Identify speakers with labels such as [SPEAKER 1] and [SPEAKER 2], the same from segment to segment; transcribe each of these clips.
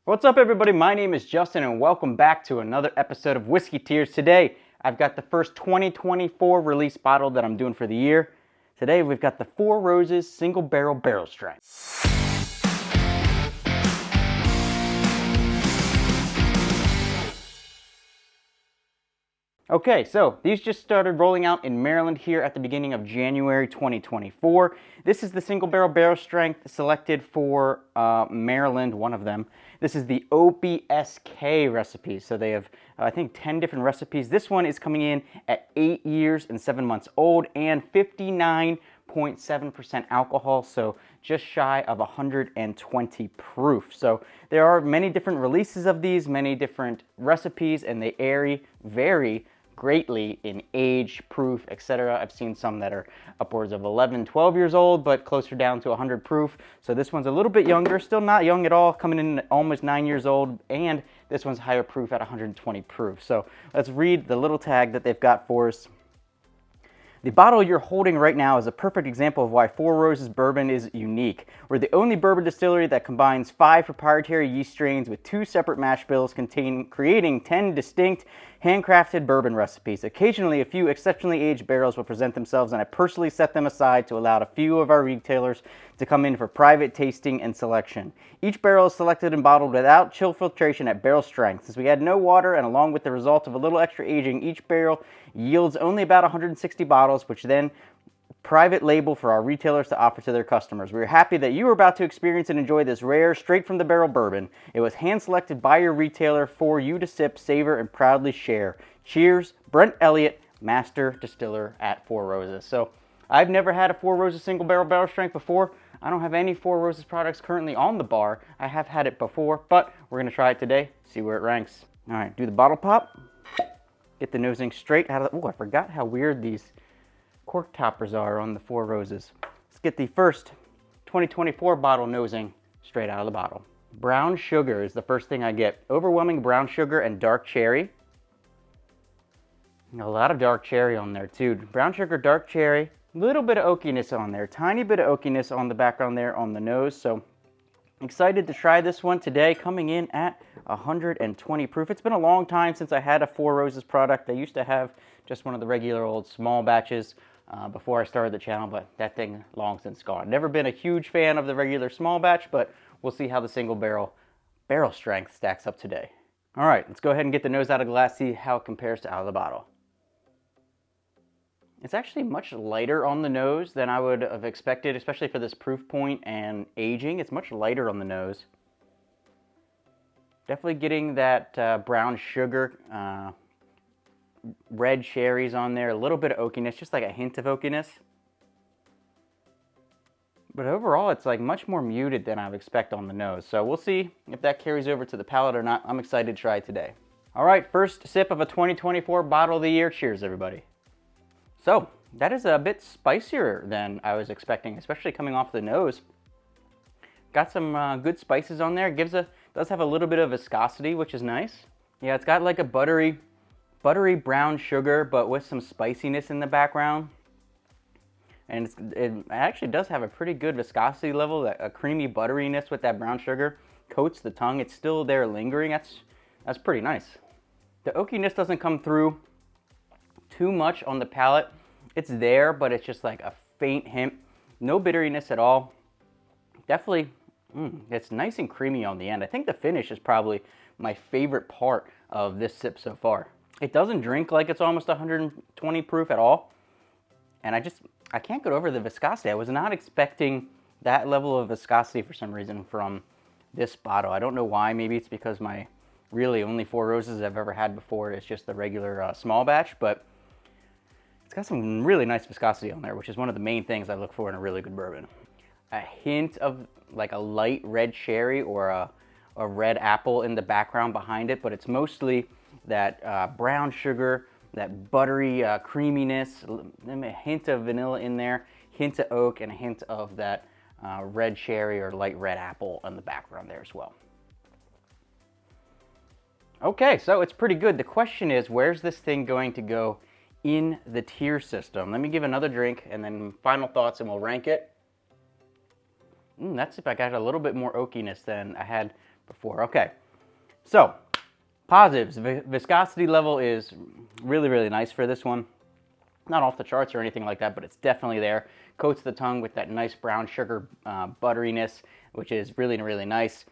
[SPEAKER 1] What's up, everybody? My name is Justin and welcome back to another episode of Whiskey Tears. Today I've got the first 2024 release bottle that I'm doing for the year. Today we've got the Four Roses Single Barrel Strength. Okay, so these just started rolling out in Maryland here at the beginning of January 2024. This is the Single Barrel Strength selected for Maryland, one of them. This is the OBSK recipe, so they have, I think, 10 different recipes. This one is coming in at 8 years and 7 months old and 59.7% alcohol, so just shy of 120 proof. So there are many different releases of these, many different recipes, and they vary greatly in age, proof, etc. I've seen some that are upwards of 11, 12 years old, but closer down to 100 proof. So this one's a little bit younger, still not young at all, coming in almost 9 years old, and this one's higher proof at 120 proof. So let's read the little tag that they've got for us. The bottle you're holding right now is a perfect example of why Four Roses Bourbon is unique. We're the only bourbon distillery that combines 5 proprietary yeast strains with 2 separate mash bills creating 10 distinct handcrafted bourbon recipes. Occasionally, a few exceptionally aged barrels will present themselves, and I personally set them aside to allow a few of our retailers to come in for private tasting and selection. Each barrel is selected and bottled without chill filtration at barrel strength. Since we add no water, and along with the result of a little extra aging, each barrel yields only about 160 bottles, which then private label for our retailers to offer to their customers. We're happy that you are about to experience and enjoy this rare, straight from the barrel bourbon. It was hand selected by your retailer for you to sip, savor, and proudly share. Cheers, Brent Elliott, Master Distiller at Four Roses. So I've never had a Four Roses Single Barrel Strength before. I don't have any Four Roses products currently on the bar. I have had it before, but we're going to try it today, see where it ranks. All right, do the bottle pop. Get the nosing straight out of the... Oh, I forgot how weird these cork toppers are on the Four Roses. Let's get the first 2024 bottle nosing straight out of the bottle. Brown sugar is the first thing I get. Overwhelming brown sugar and dark cherry. A lot of dark cherry on there too. Brown sugar, dark cherry, a little bit of oakiness on there. Tiny bit of oakiness on the background there on the nose. So excited to try this one today, coming in at 120 proof. It's been a long time since I had a Four Roses product. I used to have just one of the regular old small batches before I started the channel, but that thing long since gone. Never been a huge fan of the regular small batch, but we'll see how the single barrel strength stacks up today. All right, let's go ahead and get the nose out of the glass, see how it compares to out of the bottle. It's actually much lighter on the nose than I would have expected, especially for this proof point and aging. It's much lighter on the nose. Definitely getting that brown sugar, red cherries on there, a little bit of oakiness, just like a hint of oakiness. But overall, it's like much more muted than I would expect on the nose. So we'll see if that carries over to the palate or not. I'm excited to try it today. All right, first sip of a 2024 bottle of the year. Cheers, everybody. So that is a bit spicier than I was expecting, especially coming off the nose. Got some good spices on there. Does have a little bit of viscosity, which is nice. Yeah, it's got like a buttery brown sugar, but with some spiciness in the background. And it actually does have a pretty good viscosity level, a creamy butteriness with that brown sugar. Coats the tongue. It's still there lingering. That's pretty nice. The oakiness doesn't come through too much on the palate. It's there, but it's just like a faint hint. No bitteriness at all. Definitely, it's nice and creamy on the end. I think the finish is probably my favorite part of this sip so far. It doesn't drink like it's almost 120 proof at all. And I can't get over the viscosity. I was not expecting that level of viscosity for some reason from this bottle. I don't know why. Maybe it's because my really only Four Roses I've ever had before is just the regular small batch, but it's got some really nice viscosity on there, which is one of the main things I look for in a really good bourbon. A hint of like a light red cherry or a red apple in the background behind it, but it's mostly that brown sugar, that buttery creaminess, a hint of vanilla in there, hint of oak, and a hint of that red cherry or light red apple in the background there as well. Okay, so it's pretty good. The question is, where's this thing going to go in the tier system? Let me give another drink and then final thoughts and we'll rank it. That's if I got a little bit more oakiness than I had before. Okay, so positives. Viscosity level is really, really nice for this one. Not off the charts or anything like that, but it's definitely there. Coats the tongue with that nice brown sugar butteriness, which is really, really nice.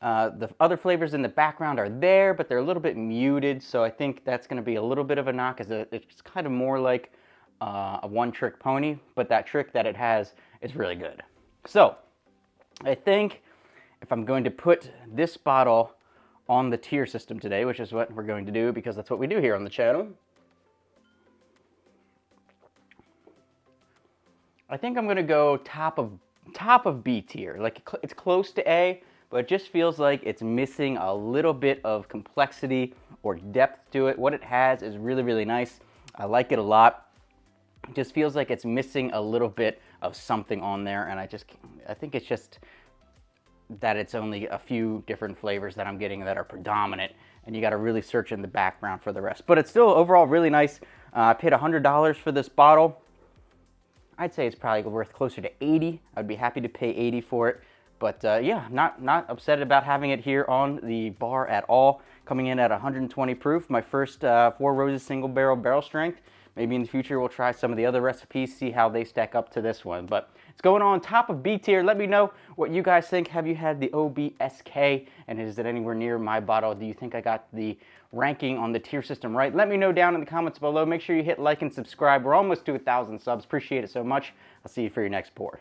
[SPEAKER 1] The other flavors in the background are there, but they're a little bit muted, so I think that's going to be a little bit of a knock, as it's kind of more like a one-trick pony, but that trick that it has is really good. So, I think if I'm going to put this bottle on the tier system today, which is what we're going to do because that's what we do here on the channel, I think I'm going to go top of B tier. Like, it's close to A, but it just feels like it's missing a little bit of complexity or depth to it. What it has is really, really nice. I like it a lot. It just feels like it's missing a little bit of something on there, and I think it's just that it's only a few different flavors that I'm getting that are predominant, and you got to really search in the background for the rest. But it's still overall really nice. I paid $100 for this bottle. I'd say it's probably worth closer to 80. I'd be happy to pay 80 for it. But yeah, not upset about having it here on the bar at all. Coming in at 120 proof, my first Four Roses single barrel strength. Maybe in the future we'll try some of the other recipes, see how they stack up to this one. But it's going on top of B tier. Let me know what you guys think. Have you had the OBSK? And is it anywhere near my bottle? Do you think I got the ranking on the tier system right? Let me know down in the comments below. Make sure you hit like and subscribe. We're almost to 1,000 subs. Appreciate it so much. I'll see you for your next pour.